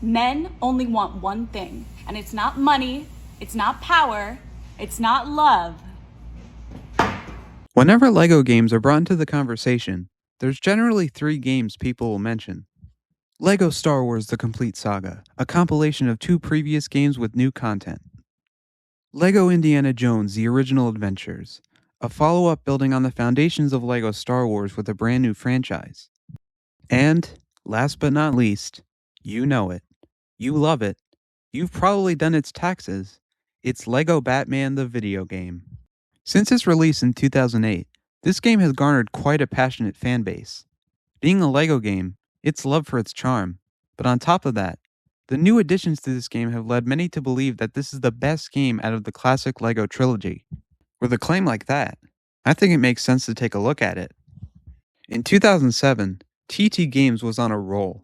Men only want one thing, and it's not money, it's not power, it's not love. Whenever LEGO games are brought into the conversation, there's generally 3 games people will mention. LEGO Star Wars The Complete Saga, a compilation of 2 previous games with new content. LEGO Indiana Jones The Original Adventures, a follow-up building on the foundations of LEGO Star Wars with a brand new franchise. And, last but not least, you know it. You love it. You've probably done its taxes. It's LEGO Batman the video game. Since its release in 2008, this game has garnered quite a passionate fan base. Being a LEGO game, it's loved for its charm, but on top of that, the new additions to this game have led many to believe that this is the best game out of the classic LEGO trilogy. With a claim like that, I think it makes sense to take a look at it. In 2007, TT Games was on a roll.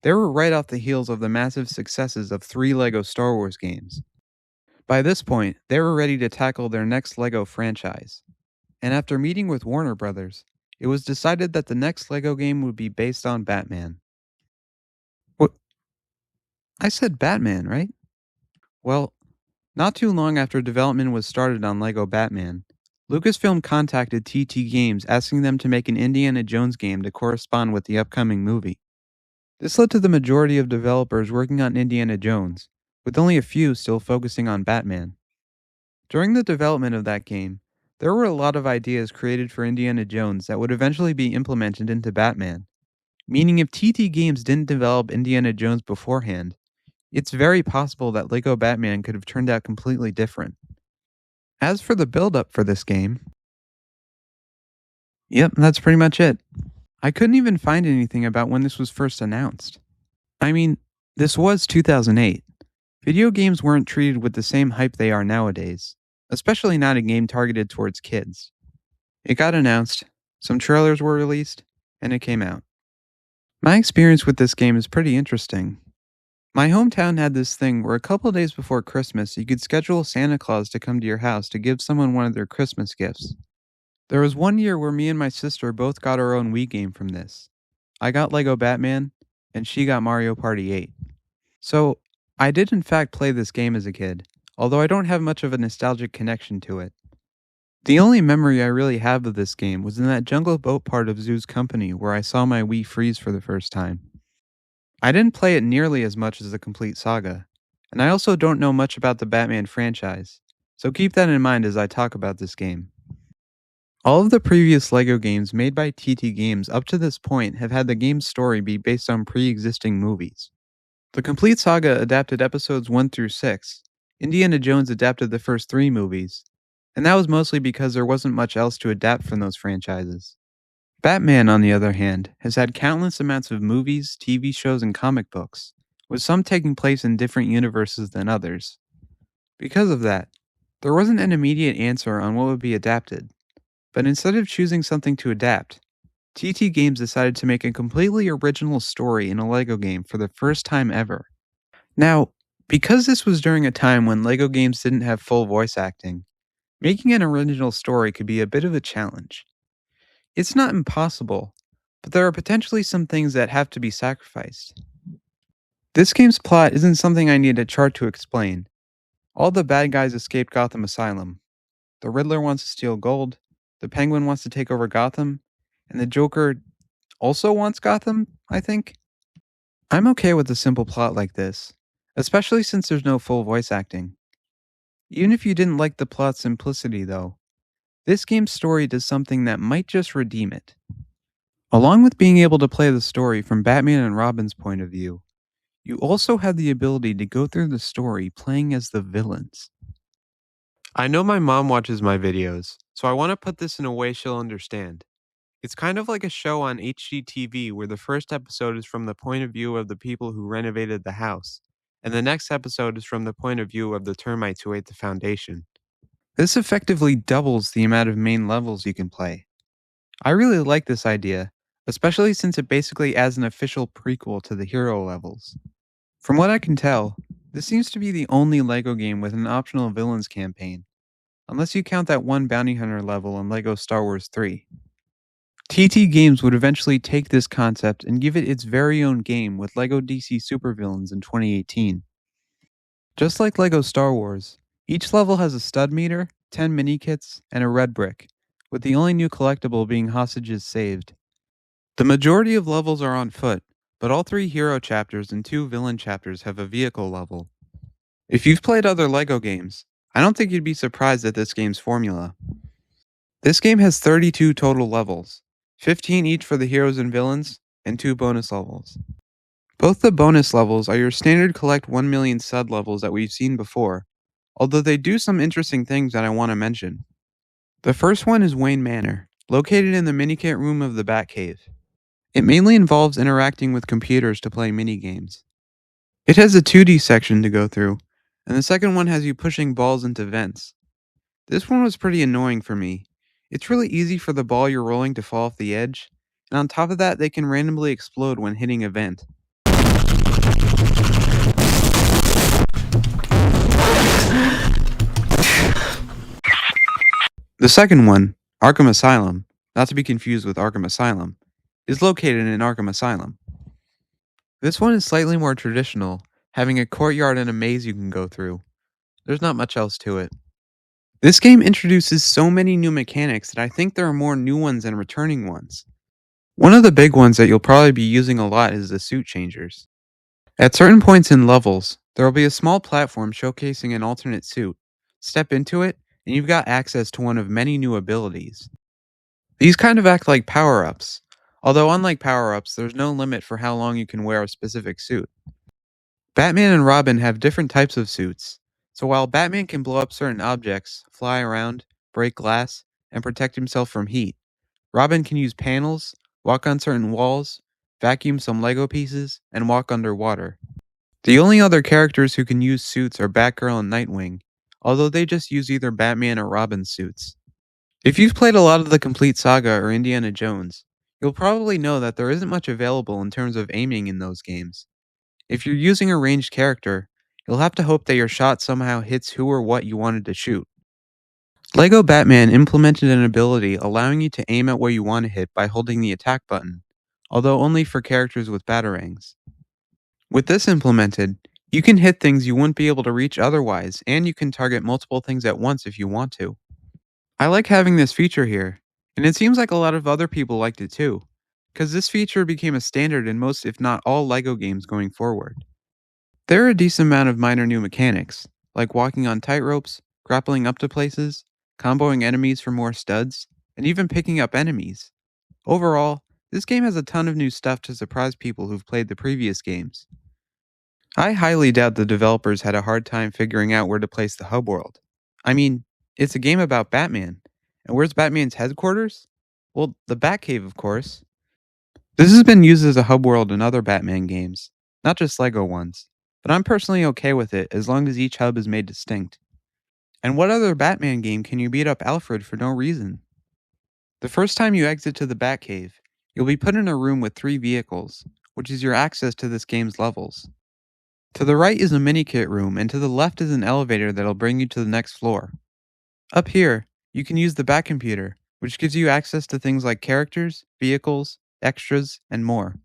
They were right off the heels of the massive successes of 3 LEGO Star Wars games. By this point, they were ready to tackle their next LEGO franchise. And after meeting with Warner Brothers, it was decided that the next LEGO game would be based on Batman. What? I said Batman, right? Well, not too long after development was started on LEGO Batman, Lucasfilm contacted TT Games asking them to make an Indiana Jones game to correspond with the upcoming movie. This led to the majority of developers working on Indiana Jones, with only a few still focusing on Batman. During the development of that game, there were a lot of ideas created for Indiana Jones that would eventually be implemented into Batman, meaning if TT Games didn't develop Indiana Jones beforehand, it's very possible that LEGO Batman could have turned out completely different. As for the build-up for this game, yep, that's pretty much it. I couldn't even find anything about when this was first announced. I mean, this was 2008. Video games weren't treated with the same hype they are nowadays, especially not a game targeted towards kids. It got announced, some trailers were released, and it came out. My experience with this game is pretty interesting. My hometown had this thing where a couple days before Christmas you could schedule Santa Claus to come to your house to give someone one of their Christmas gifts. There was one year where me and my sister both got our own Wii game from this. I got LEGO Batman, and she got Mario Party 8. So, I did in fact play this game as a kid, although I don't have much of a nostalgic connection to it. The only memory I really have of this game was in that jungle boat part of Zoo's Company where I saw my Wii freeze for the first time. I didn't play it nearly as much as the Complete Saga, and I also don't know much about the Batman franchise, so keep that in mind as I talk about this game. All of the previous LEGO games made by TT Games up to this point have had the game's story be based on pre-existing movies. The Complete Saga adapted episodes 1 through 6, Indiana Jones adapted the first 3 movies, and that was mostly because there wasn't much else to adapt from those franchises. Batman, on the other hand, has had countless amounts of movies, TV shows, and comic books, with some taking place in different universes than others. Because of that, there wasn't an immediate answer on what would be adapted, but instead of choosing something to adapt, TT Games decided to make a completely original story in a LEGO game for the first time ever. Now, because this was during a time when LEGO games didn't have full voice acting, making an original story could be a bit of a challenge. It's not impossible, but there are potentially some things that have to be sacrificed. This game's plot isn't something I need a chart to explain. All the bad guys escaped Gotham Asylum. The Riddler wants to steal gold, the Penguin wants to take over Gotham, and the Joker also wants Gotham, I think? I'm okay with a simple plot like this, especially since there's no full voice acting. Even if you didn't like the plot's simplicity, though, this game's story does something that might just redeem it. Along with being able to play the story from Batman and Robin's point of view, you also have the ability to go through the story playing as the villains. I know my mom watches my videos, so I want to put this in a way she'll understand. It's kind of like a show on HGTV where the first episode is from the point of view of the people who renovated the house, and the next episode is from the point of view of the termites who ate the foundation. This effectively doubles the amount of main levels you can play. I really like this idea, especially since it basically adds an official prequel to the hero levels. From what I can tell, this seems to be the only LEGO game with an optional villains campaign, unless you count that one bounty hunter level in LEGO Star Wars 3. TT Games would eventually take this concept and give it its very own game with LEGO DC Supervillains in 2018. Just like LEGO Star Wars, each level has a stud meter, 10 mini kits, and a red brick, with the only new collectible being hostages saved. The majority of levels are on foot, but all 3 hero chapters and 2 villain chapters have a vehicle level. If you've played other LEGO games, I don't think you'd be surprised at this game's formula. This game has 32 total levels, 15 each for the heroes and villains, and 2 bonus levels. Both the bonus levels are your standard collect 1 million stud levels that we've seen before, although they do some interesting things that I want to mention. The first one is Wayne Manor, located in the minikit room of the Batcave. It mainly involves interacting with computers to play minigames. It has a 2D section to go through, and the second one has you pushing balls into vents. This one was pretty annoying for me. It's really easy for the ball you're rolling to fall off the edge, and on top of that, they can randomly explode when hitting a vent. The second one, Arkham Asylum, not to be confused with Arkham Asylum, is located in Arkham Asylum. This one is slightly more traditional, having a courtyard and a maze you can go through. There's not much else to it. This game introduces so many new mechanics that I think there are more new ones than returning ones. One of the big ones that you'll probably be using a lot is the suit changers. At certain points in levels, there will be a small platform showcasing an alternate suit. Step into it, and you've got access to one of many new abilities. These kind of act like power-ups, although unlike power-ups, there's no limit for how long you can wear a specific suit. Batman and Robin have different types of suits, so while Batman can blow up certain objects, fly around, break glass, and protect himself from heat, Robin can use panels, walk on certain walls, vacuum some Lego pieces, and walk underwater. The only other characters who can use suits are Batgirl and Nightwing, although they just use either Batman or Robin suits. If you've played a lot of the Complete Saga or Indiana Jones, you'll probably know that there isn't much available in terms of aiming in those games. If you're using a ranged character, you'll have to hope that your shot somehow hits who or what you wanted to shoot. LEGO Batman implemented an ability allowing you to aim at where you want to hit by holding the attack button, although only for characters with batarangs. With this implemented, you can hit things you wouldn't be able to reach otherwise, and you can target multiple things at once if you want to. I like having this feature here, and it seems like a lot of other people liked it too, because this feature became a standard in most if not all LEGO games going forward. There are a decent amount of minor new mechanics, like walking on tightropes, grappling up to places, comboing enemies for more studs, and even picking up enemies. Overall, this game has a ton of new stuff to surprise people who've played the previous games. I highly doubt the developers had a hard time figuring out where to place the hub world. I mean, it's a game about Batman. And where's Batman's headquarters? Well, the Batcave, of course. This has been used as a hub world in other Batman games, not just LEGO ones, but I'm personally okay with it as long as each hub is made distinct. And what other Batman game can you beat up Alfred for no reason? The first time you exit to the Batcave, you'll be put in a room with 3 vehicles, which is your access to this game's levels. To the right is a mini-kit room, and to the left is an elevator that'll bring you to the next floor. Up here, you can use the Batcomputer, which gives you access to things like characters, vehicles, extras, and more.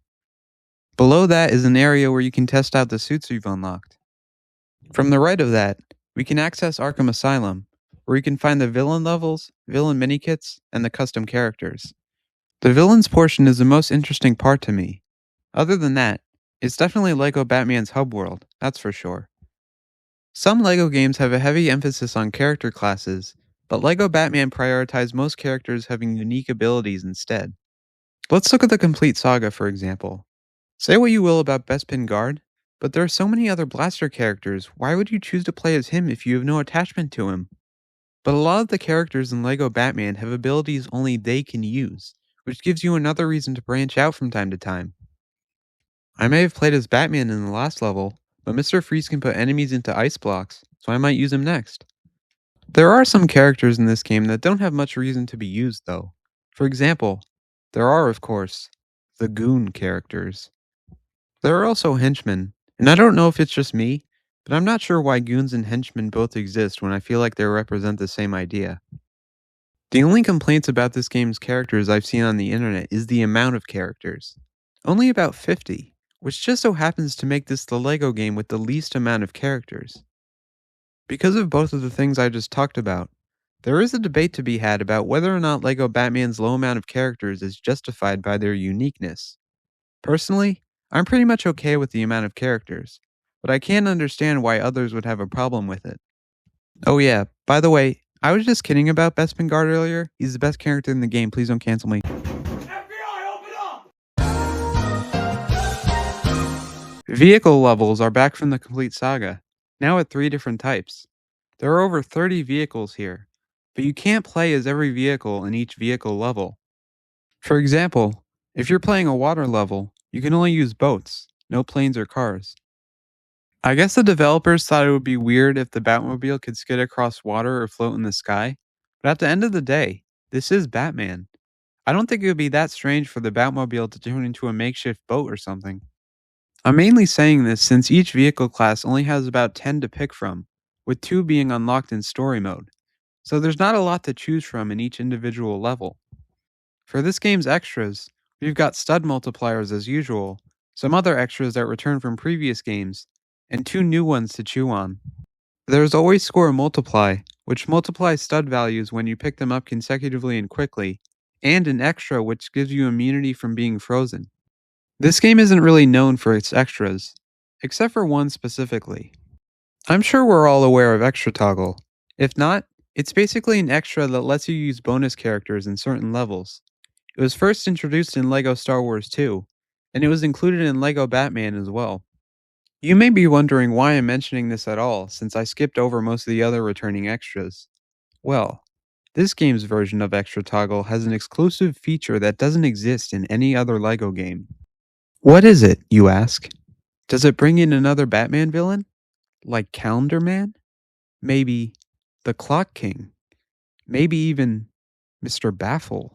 Below that is an area where you can test out the suits you've unlocked. From the right of that, we can access Arkham Asylum, where you can find the villain levels, villain mini-kits, and the custom characters. The villains portion is the most interesting part to me. Other than that, it's definitely LEGO Batman's hub world, that's for sure. Some LEGO games have a heavy emphasis on character classes, but LEGO Batman prioritized most characters having unique abilities instead. Let's look at the Complete Saga, for example. Say what you will about Bespin Guard, but there are so many other blaster characters, why would you choose to play as him if you have no attachment to him? But a lot of the characters in LEGO Batman have abilities only they can use, which gives you another reason to branch out from time to time. I may have played as Batman in the last level, but Mr. Freeze can put enemies into ice blocks, so I might use him next. There are some characters in this game that don't have much reason to be used, though. For example, there are, of course, the Goon characters. There are also henchmen, and I don't know if it's just me, but I'm not sure why goons and henchmen both exist when I feel like they represent the same idea. The only complaints about this game's characters I've seen on the internet is the amount of characters. Only about 50, which just so happens to make this the LEGO game with the least amount of characters. Because of both of the things I just talked about, there is a debate to be had about whether or not LEGO Batman's low amount of characters is justified by their uniqueness. Personally, I'm pretty much okay with the amount of characters, but I can't understand why others would have a problem with it. Oh yeah, by the way, I was just kidding about Bespin Guard earlier. He's the best character in the game. Please don't cancel me. FBI, open up! Vehicle levels are back from the complete saga, now at 3 different types. There are over 30 vehicles here, but you can't play as every vehicle in each vehicle level. For example, if you're playing a water level, you can only use boats, no planes or cars. I guess the developers thought it would be weird if the Batmobile could skid across water or float in the sky, but at the end of the day, this is Batman. I don't think it would be that strange for the Batmobile to turn into a makeshift boat or something. I'm mainly saying this since each vehicle class only has about 10 to pick from, with 2 being unlocked in story mode, so there's not a lot to choose from in each individual level. For this game's extras, we've got stud multipliers as usual, some other extras that return from previous games, and 2 new ones to chew on. There's always score multiply, which multiplies stud values when you pick them up consecutively and quickly, and an extra which gives you immunity from being frozen. This game isn't really known for its extras, except for one specifically. I'm sure we're all aware of Extra Toggle. If not, it's basically an extra that lets you use bonus characters in certain levels. It was first introduced in LEGO Star Wars 2, and it was included in LEGO Batman as well. You may be wondering why I'm mentioning this at all, since I skipped over most of the other returning extras. Well, this game's version of Extra Toggle has an exclusive feature that doesn't exist in any other LEGO game. What is it, you ask? Does it bring in another Batman villain? Like Calendar Man? Maybe the Clock King? Maybe even Mr. Baffle?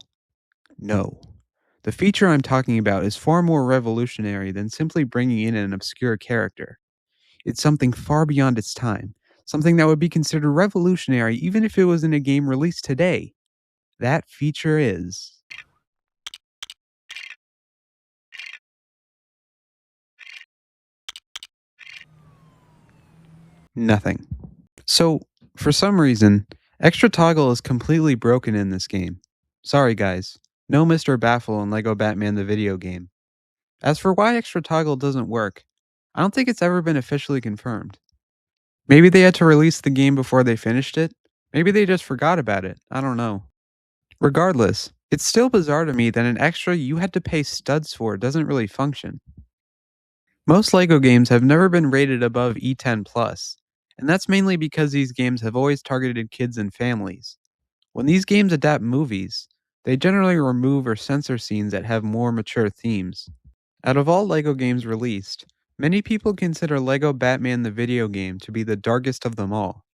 No. The feature I'm talking about is far more revolutionary than simply bringing in an obscure character. It's something far beyond its time, something that would be considered revolutionary even if it was in a game released today. That feature is... nothing. So, for some reason, Extra Toggle is completely broken in this game. Sorry guys, no Mr. Baffle in LEGO Batman the video game. As for why Extra Toggle doesn't work, I don't think it's ever been officially confirmed. Maybe they had to release the game before they finished it? Maybe they just forgot about it, I don't know. Regardless, it's still bizarre to me that an extra you had to pay studs for doesn't really function. Most LEGO games have never been rated above E10+, and that's mainly because these games have always targeted kids and families. When these games adapt movies, they generally remove or censor scenes that have more mature themes. Out of all LEGO games released, many people consider LEGO Batman the video game to be the darkest of them all.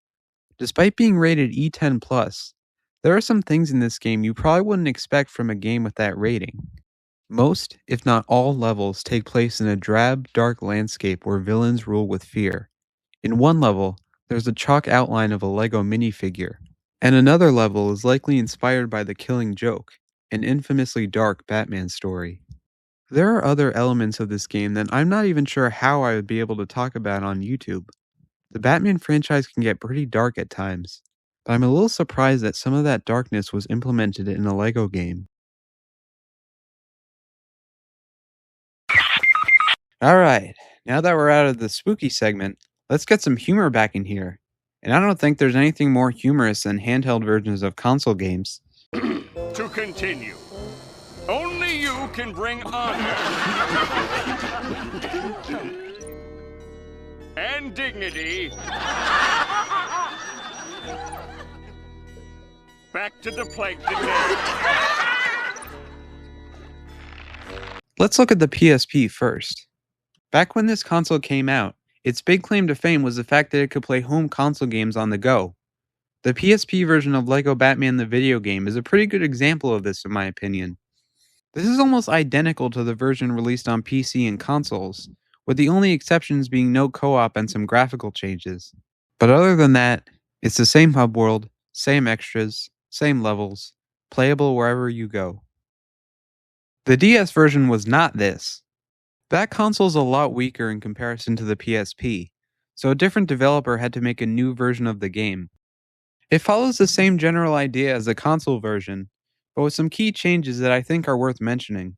Despite being rated E10+, there are some things in this game you probably wouldn't expect from a game with that rating. Most, if not all, levels take place in a drab, dark landscape where villains rule with fear. In one level, there's a chalk outline of a LEGO minifigure, and another level is likely inspired by The Killing Joke, an infamously dark Batman story. There are other elements of this game that I'm not even sure how I would be able to talk about on YouTube. The Batman franchise can get pretty dark at times, but I'm a little surprised that some of that darkness was implemented in a LEGO game. Alright, now that we're out of the spooky segment, let's get some humor back in here. And I don't think there's anything more humorous than handheld versions of console games. To continue, only you can bring honor and dignity back to the plague today. Let's look at the PSP first. Back when this console came out, its big claim to fame was the fact that it could play home console games on the go. The PSP version of LEGO Batman the video game is a pretty good example of this in my opinion. This is almost identical to the version released on PC and consoles, with the only exceptions being no co-op and some graphical changes. But other than that, it's the same hub world, same extras, same levels, playable wherever you go. The DS version was not this. That console's a lot weaker in comparison to the PSP, so a different developer had to make a new version of the game. It follows the same general idea as the console version, but with some key changes that I think are worth mentioning.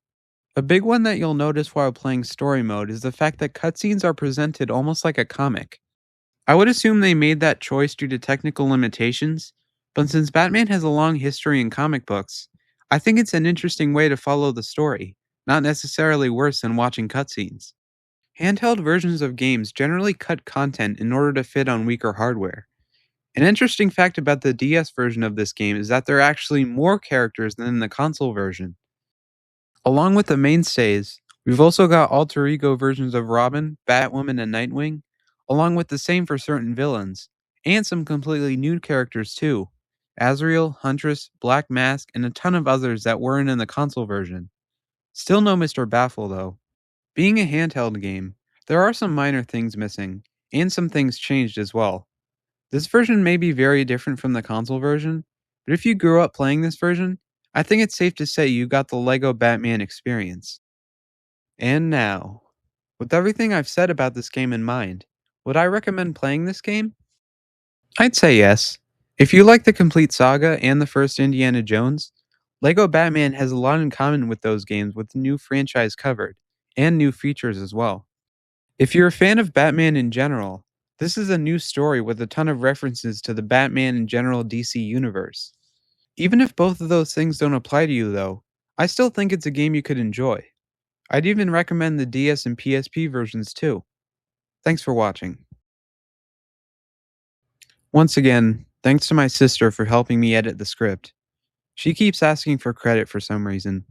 A big one that you'll notice while playing story mode is the fact that cutscenes are presented almost like a comic. I would assume they made that choice due to technical limitations, but since Batman has a long history in comic books, I think it's an interesting way to follow the story, not necessarily worse than watching cutscenes. Handheld versions of games generally cut content in order to fit on weaker hardware. An interesting fact about the DS version of this game is that there are actually more characters than in the console version. Along with the mainstays, we've also got alter ego versions of Robin, Batwoman, and Nightwing, along with the same for certain villains, and some completely new characters too. Azrael, Huntress, Black Mask, and a ton of others that weren't in the console version. Still no Mr. Baffle though. Being a handheld game, there are some minor things missing, and some things changed as well. This version may be very different from the console version, but if you grew up playing this version, I think it's safe to say you got the LEGO Batman experience. And now, with everything I've said about this game in mind, would I recommend playing this game? I'd say yes. If you like the complete saga and the first Indiana Jones, LEGO Batman has a lot in common with those games with the new franchise covered, and new features as well. If you're a fan of Batman in general, this is a new story with a ton of references to the Batman and general DC universe. Even if both of those things don't apply to you though, I still think it's a game you could enjoy. I'd even recommend the DS and PSP versions too. Thanks for watching. Once again, thanks to my sister for helping me edit the script. She keeps asking for credit for some reason.